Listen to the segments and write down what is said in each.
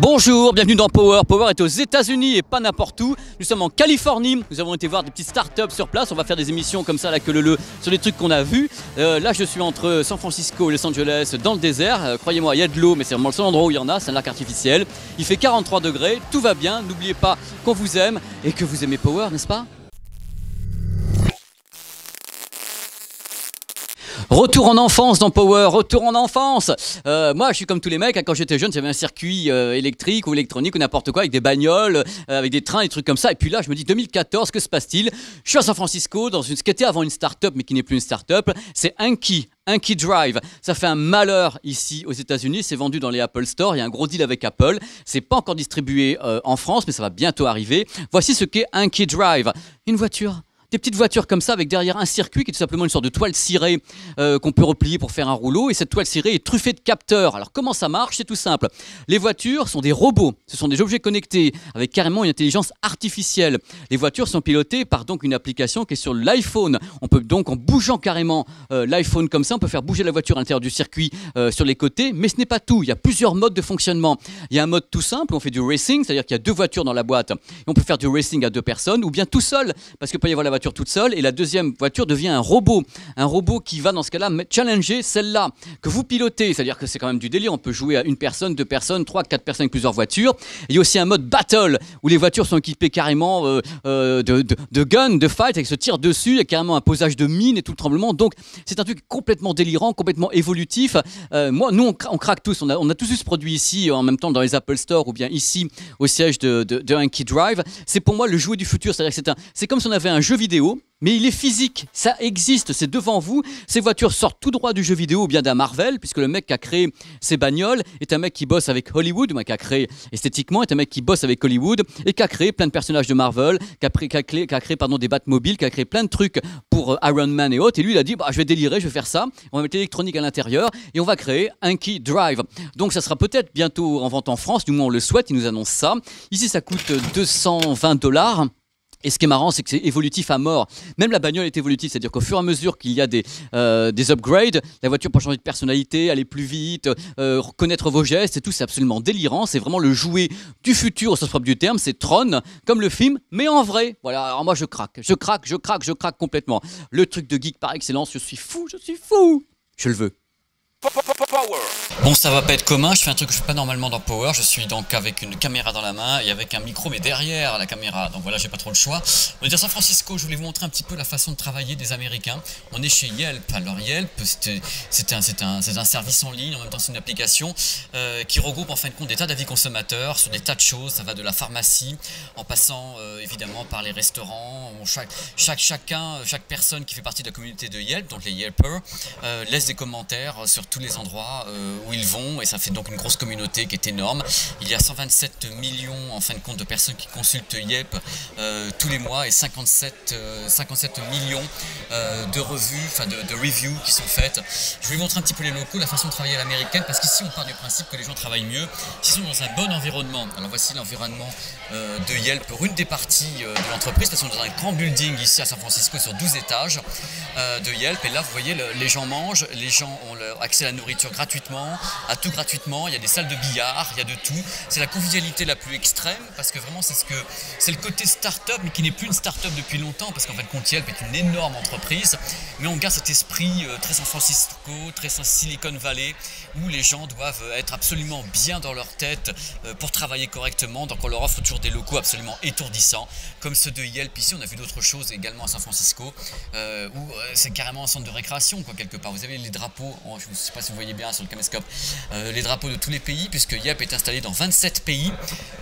Bonjour, bienvenue dans Power. Power est aux États-Unis et pas n'importe où. Nous sommes en Californie. Nous avons été voir des petites startups sur place. On va faire des émissions comme ça, la queue leu sur les trucs qu'on a vus. Là, je suis entre San Francisco et Los Angeles dans le désert. Croyez-moi, il y a de l'eau, mais c'est vraiment le seul endroit où il y en a. C'est un lac artificiel. Il fait 43 degrés. Tout va bien. N'oubliez pas qu'on vous aime et que vous aimez Power, n'est-ce pas? Retour en enfance dans Power, retour en enfance. Moi, je suis comme tous les mecs. Quand j'étais jeune, j'avais un circuit électrique ou électronique ou n'importe quoi, avec des bagnoles, avec des trains, des trucs comme ça. Et puis là, je me dis 2014, que se passe-t-il? Je suis à San Francisco, dans ce qui était avant une start-up, mais qui n'est plus une start-up. C'est Anki Drive. Ça fait un malheur ici aux États-Unis. C'est vendu dans les Apple Store. Il y a un gros deal avec Apple. C'est pas encore distribué en France, mais ça va bientôt arriver. Voici ce qu'est Anki Drive. Une voiture. Des petites voitures comme ça avec derrière un circuit qui est tout simplement une sorte de toile cirée qu'on peut replier pour faire un rouleau, et cette toile cirée est truffée de capteurs. Alors comment ça marche? C'est tout simple. Les voitures sont des robots, ce sont des objets connectés avec carrément une intelligence artificielle. Les voitures sont pilotées par donc une application qui est sur l'iPhone. On peut donc, en bougeant carrément l'iPhone comme ça, on peut faire bouger la voiture à l'intérieur du circuit sur les côtés, mais ce n'est pas tout. Il y a plusieurs modes de fonctionnement. Il y a un mode tout simple, on fait du racing, c'est-à-dire qu'il y a deux voitures dans la boîte et on peut faire du racing à deux personnes, ou bien tout seul, parce qu'il peut y avoir la voiture toute seule et la deuxième voiture devient un robot qui va dans ce cas-là challenger celle-là que vous pilotez, c'est-à-dire que c'est quand même du délire. On peut jouer à une personne, deux personnes, trois, quatre personnes avec plusieurs voitures. Et il y a aussi un mode battle où les voitures sont équipées carrément de guns, de fight, avec se tir dessus, il y a carrément un posage de mines et tout le tremblement. Donc c'est un truc complètement délirant, complètement évolutif. Nous on craque tous, on a tous eu ce produit ici en même temps dans les Apple Store ou bien ici au siège de Anki Drive. C'est pour moi le jouet du futur, c'est-à-dire que c'est comme si on avait un jeu vidéo, mais il est physique, ça existe, c'est devant vous. Ces voitures sortent tout droit du jeu vidéo ou bien d'un Marvel, puisque le mec qui a créé ces bagnoles est un mec qui bosse avec Hollywood, qui a créé esthétiquement, est un mec qui bosse avec Hollywood et qui a créé plein de personnages de Marvel, qui a créé des Batmobiles, qui a créé plein de trucs pour Iron Man et autres. Et lui, il a dit, je vais délirer, je vais faire ça. On va mettre l'électronique à l'intérieur et on va créer Anki Drive. Donc ça sera peut-être bientôt en vente en France, du moins on le souhaite, il nous annonce ça. Ici, ça coûte $220. Et ce qui est marrant, c'est que c'est évolutif à mort. Même la bagnole est évolutive, c'est-à-dire qu'au fur et à mesure qu'il y a des upgrades, la voiture peut changer de personnalité, aller plus vite, reconnaître vos gestes et tout, c'est absolument délirant. C'est vraiment le jouet du futur au sens propre du terme. C'est Tron, comme le film, mais en vrai. Voilà, alors moi je craque complètement. Le truc de geek par excellence, je suis fou. Je le veux. Bon, ça va pas être commun, je fais un truc que je fais pas normalement dans Power. Je suis donc avec une caméra dans la main et avec un micro mais derrière la caméra, donc voilà, j'ai pas trop le choix. On est à San Francisco, je voulais vous montrer un petit peu la façon de travailler des Américains. On est chez Yelp. Alors Yelp, c'est un service en ligne, en même temps c'est une application qui regroupe en fin de compte des tas d'avis consommateurs sur des tas de choses. Ça va de la pharmacie en passant évidemment par les restaurants. Chaque personne qui fait partie de la communauté de Yelp, donc les Yelpers, laisse des commentaires sur tous les endroits où ils vont, et ça fait donc une grosse communauté qui est énorme. Il y a 127 millions en fin de compte de personnes qui consultent Yelp tous les mois, et 57 millions de revues, de reviews qui sont faites. Je vais vous montrer un petit peu les locaux, la façon de travailler à l'américaine, parce qu'ici on part du principe que les gens travaillent mieux s'ils sont dans un bon environnement. Alors voici l'environnement de Yelp pour une des parties de l'entreprise, parce qu'on est dans un grand building ici à San Francisco sur 12 étages de Yelp, et là vous voyez les gens mangent, les gens ont leur accès à la nourriture gratuitement, à tout gratuitement. Il y a des salles de billard, il y a de tout. C'est la convivialité la plus extrême, parce que vraiment c'est le côté start-up, mais qui n'est plus une start-up depuis longtemps, parce qu'en fait Yelp est une énorme entreprise, mais on garde cet esprit très San Francisco, très Silicon Valley, où les gens doivent être absolument bien dans leur tête pour travailler correctement. Donc on leur offre toujours des locaux absolument étourdissants, comme ceux de Yelp ici. On a vu d'autres choses également à San Francisco, où c'est carrément un centre de récréation, quelque part. Vous avez les drapeaux, je ne sais pas si vous voyez bien sur le caméscope, les drapeaux de tous les pays, puisque Yelp est installé dans 27 pays.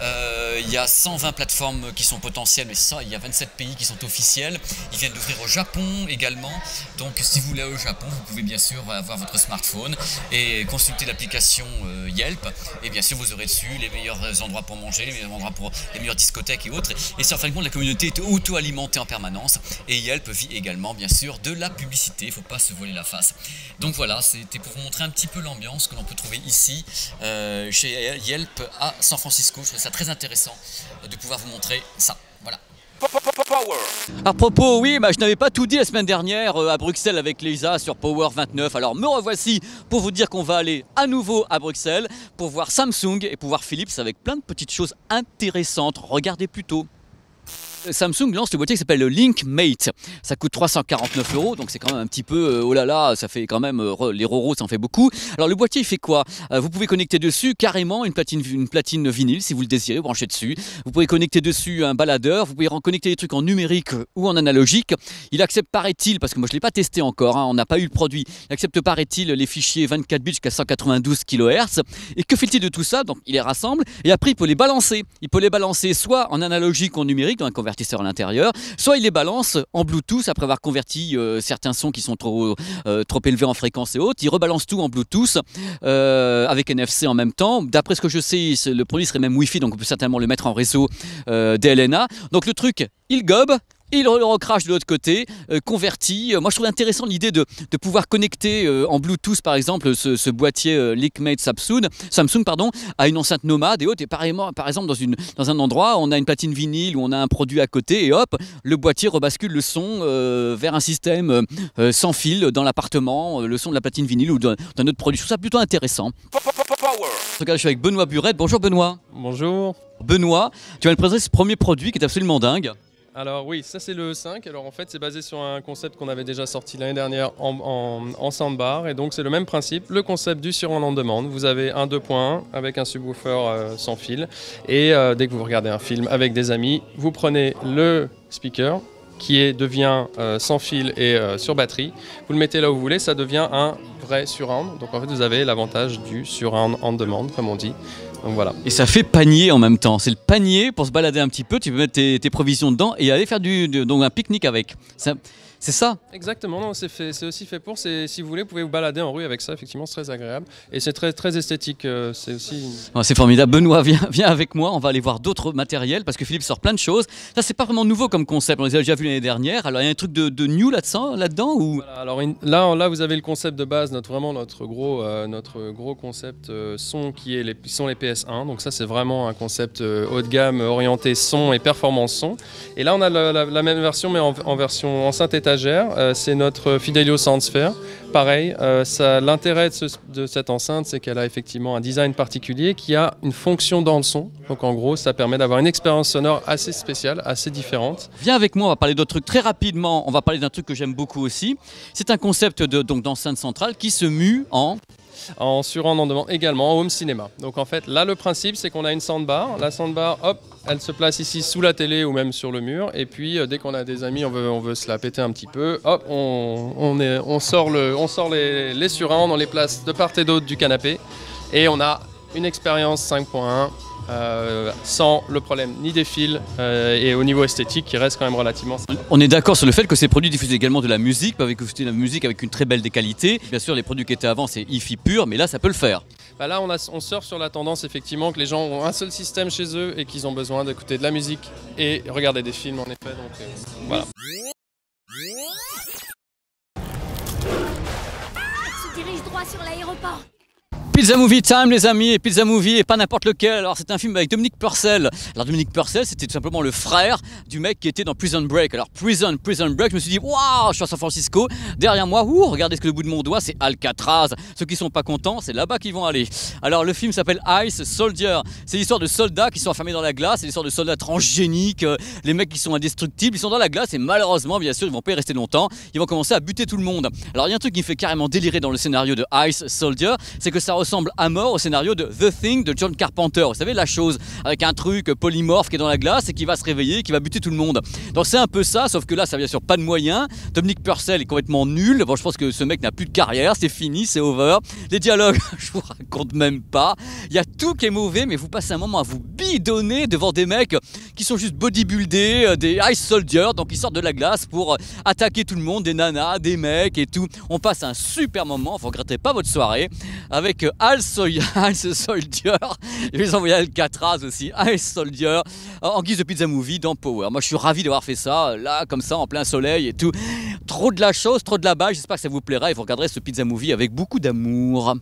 Il y a 120 plateformes qui sont potentielles, mais il y a 27 pays qui sont officiels. Ils viennent d'ouvrir au Japon également. Donc si vous voulez aller au Japon, vous pouvez bien sûr avoir votre smartphone et consulter l'application Yelp. Et bien sûr, vous aurez dessus les meilleurs endroits pour manger, les meilleurs endroits pour les meilleures discothèques et autres. Et c'est en fin de compte, la communauté est auto-alimentée en permanence. Et Yelp vit également, bien sûr, de la publicité. Il ne faut pas se voiler la face. Donc voilà, c'était pour vous montrer un petit peu l'ambiance que l'on peut trouver ici chez Yelp à San Francisco. Je trouve ça très intéressant de pouvoir vous montrer ça. Voilà. À propos, oui, je n'avais pas tout dit la semaine dernière à Bruxelles avec Lisa sur Power 29. Alors me revoici pour vous dire qu'on va aller à nouveau à Bruxelles pour voir Samsung et pour voir Philips avec plein de petites choses intéressantes. Regardez plutôt. Samsung lance le boîtier qui s'appelle le LinkMate. Ça coûte 349 €, donc c'est quand même un petit peu, oh là là, ça fait quand même, les roros, ça en fait beaucoup. Alors le boîtier, il fait quoi? Vous pouvez connecter dessus carrément une platine vinyle si vous le désirez, branchez dessus. Vous pouvez connecter dessus un baladeur, vous pouvez connecter des trucs en numérique ou en analogique. Il accepte, paraît-il, parce que moi je ne l'ai pas testé encore, on n'a pas eu le produit, il accepte, paraît-il, les fichiers 24 bits jusqu'à 192 kHz. Et que fait-il de tout ça? Donc il les rassemble et après il peut les balancer. Il peut les balancer soit en analogique ou en numérique, dans un convertisseur à l'intérieur, soit il les balance en Bluetooth après avoir converti certains sons qui sont trop élevés en fréquence et haute. Il rebalance tout en Bluetooth avec NFC en même temps. D'après ce que je sais, le produit serait même Wi-Fi, donc on peut certainement le mettre en réseau DLNA. Donc le truc, il gobe. Il le recrache de l'autre côté, converti. Moi, je trouve intéressant l'idée de pouvoir connecter en Bluetooth, par exemple, ce boîtier LinkMate Samsung, à une enceinte nomade et autres. Et par exemple, dans un endroit, on a une platine vinyle ou on a un produit à côté et hop, le boîtier rebascule le son vers un système sans fil dans l'appartement, le son de la platine vinyle ou d'un autre produit. Je trouve ça plutôt intéressant. En tout cas, je suis avec Benoît Burette. Bonjour Benoît. Bonjour. Benoît, tu vas nous présenter ce premier produit qui est absolument dingue. Alors oui, ça c'est le E5. Alors en fait, c'est basé sur un concept qu'on avait déjà sorti l'année dernière en soundbar. Et donc c'est le même principe, le concept du surround on demand. Vous avez un 2.1 avec un subwoofer sans fil. Et dès que vous regardez un film avec des amis, vous prenez le speaker qui devient sans fil et sur batterie. Vous le mettez là où vous voulez, ça devient un vrai surround. Donc en fait, vous avez l'avantage du surround on demand, comme on dit. Donc voilà. Et ça fait panier en même temps. C'est le panier pour se balader un petit peu. Tu peux mettre tes provisions dedans et aller faire donc un pique-nique avec. C'est ça? Exactement, non, c'est aussi fait pour. Si vous voulez, vous pouvez vous balader en rue avec ça, effectivement, c'est très agréable. Et c'est très, très esthétique. C'est aussi. C'est formidable. Benoît, viens avec moi, on va aller voir d'autres matériels parce que Philippe sort plein de choses. Ça, c'est pas vraiment nouveau comme concept, on les a déjà vu l'année dernière. Alors, il y a un truc de new là-dedans ou... Voilà, alors là, vous avez le concept de base, notre gros concept son qui sont les PS1. Donc, ça, c'est vraiment un concept haut de gamme orienté son et performance son. Et là, on a la même version, mais en version enceinte étagère. C'est notre Fidelio Soundsphere. Pareil, l'intérêt de cette enceinte, c'est qu'elle a effectivement un design particulier qui a une fonction dans le son. Donc en gros, ça permet d'avoir une expérience sonore assez spéciale, assez différente. Viens avec moi, on va parler d'autres trucs très rapidement. On va parler d'un truc que j'aime beaucoup aussi. C'est un concept d'enceinte centrale qui se mue en surround on demand, également en home cinéma. Donc en fait, là, le principe, c'est qu'on a une soundbar. La soundbar, hop, elle se place ici sous la télé ou même sur le mur. Et puis, dès qu'on a des amis, on veut se la péter un petit peu, hop, on sort les surrounds, on les place de part et d'autre du canapé. Et on a une expérience 5.1 sans le problème ni des fils et au niveau esthétique qui reste quand même relativement simple. On est d'accord sur le fait que ces produits diffusent également de la musique, avec la musique avec une très belle qualité. Bien sûr, les produits qui étaient avant, c'est hi-fi pur, mais là, ça peut le faire. Bah là, on surfe sur la tendance effectivement que les gens ont un seul système chez eux et qu'ils ont besoin d'écouter de la musique et regarder des films en effet. Donc voilà. Se dirige droit sur l'aéroport. Pizza Movie Time les amis, et Pizza Movie et pas n'importe lequel. Alors c'est un film avec Dominique Purcell. Alors Dominique Purcell, c'était tout simplement le frère du mec qui était dans Prison Break. Alors Prison Break, je me suis dit waouh, je suis à San Francisco, derrière moi, regardez ce que le bout de mon doigt, c'est Alcatraz. Ceux qui sont pas contents, c'est là-bas qu'ils vont aller. Alors le film s'appelle Ice Soldier. C'est l'histoire de soldats qui sont enfermés dans la glace, c'est l'histoire de soldats transgéniques, les mecs qui sont indestructibles, ils sont dans la glace et malheureusement, bien sûr, ils vont pas y rester longtemps. Ils vont commencer à buter tout le monde. Alors il y a un truc qui me fait carrément délirer dans le scénario de Ice Soldier, c'est que ça ressemble à mort au scénario de The Thing de John Carpenter. Vous savez, la chose avec un truc polymorphe qui est dans la glace et qui va se réveiller, qui va buter tout le monde. Donc c'est un peu ça, sauf que là, ça bien sûr pas de moyens. Dominique Purcell est complètement nul. Bon, je pense que ce mec n'a plus de carrière, c'est fini, c'est over. Les dialogues, je vous raconte même pas. Il y a tout qui est mauvais, mais vous passez un moment à vous bidonner devant des mecs qui sont juste bodybuildés, des Ice Soldiers, donc ils sortent de la glace pour attaquer tout le monde, des nanas, des mecs et tout. On passe un super moment, vous regrettez pas votre soirée, avec Ice Soldier, je vais envoyer Alcatraz aussi, Ice Soldier, en guise de Pizza Movie dans Power. Moi je suis ravi d'avoir fait ça, là, comme ça, en plein soleil et tout. Trop de la chose, trop de la balle, j'espère que ça vous plaira et vous regarderez ce Pizza Movie avec beaucoup d'amour.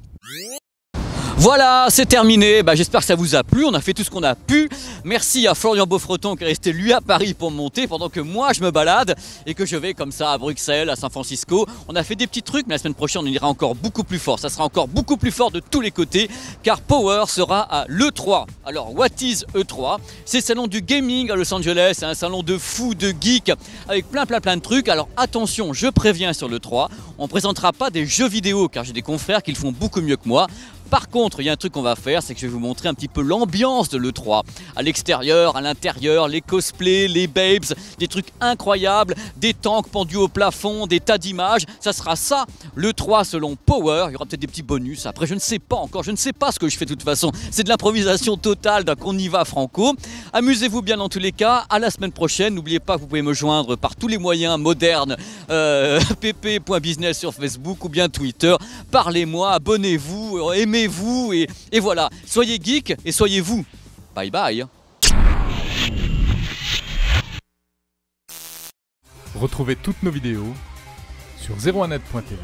Voilà, c'est terminé. J'espère que ça vous a plu. On a fait tout ce qu'on a pu. Merci à Florian Beaufreton qui est resté lui à Paris pour monter pendant que moi je me balade et que je vais comme ça à Bruxelles, à San Francisco. On a fait des petits trucs, mais la semaine prochaine on ira encore beaucoup plus fort. Ça sera encore beaucoup plus fort de tous les côtés car Power sera à l'E3. Alors, what is E3? C'est le salon du gaming à Los Angeles. C'est un salon de fous, de geeks avec plein de trucs. Alors attention, je préviens sur l'E3, on ne présentera pas des jeux vidéo car j'ai des confrères qui le font beaucoup mieux que moi. Par contre, il y a un truc qu'on va faire, c'est que je vais vous montrer un petit peu l'ambiance de l'E3. À l'extérieur, à l'intérieur, les cosplays, les babes, des trucs incroyables, des tanks pendus au plafond, des tas d'images. Ça sera ça, l'E3 selon Power. Il y aura peut-être des petits bonus. Après, je ne sais pas encore, je ne sais pas ce que je fais de toute façon. C'est de l'improvisation totale, donc on y va franco. Amusez-vous bien dans tous les cas. À la semaine prochaine. N'oubliez pas que vous pouvez me joindre par tous les moyens modernes. pp.business sur Facebook ou bien Twitter. Parlez-moi, abonnez-vous, aimez-vous et voilà. Soyez geek et soyez vous. Bye bye. Retrouvez toutes nos vidéos sur 01net.tv.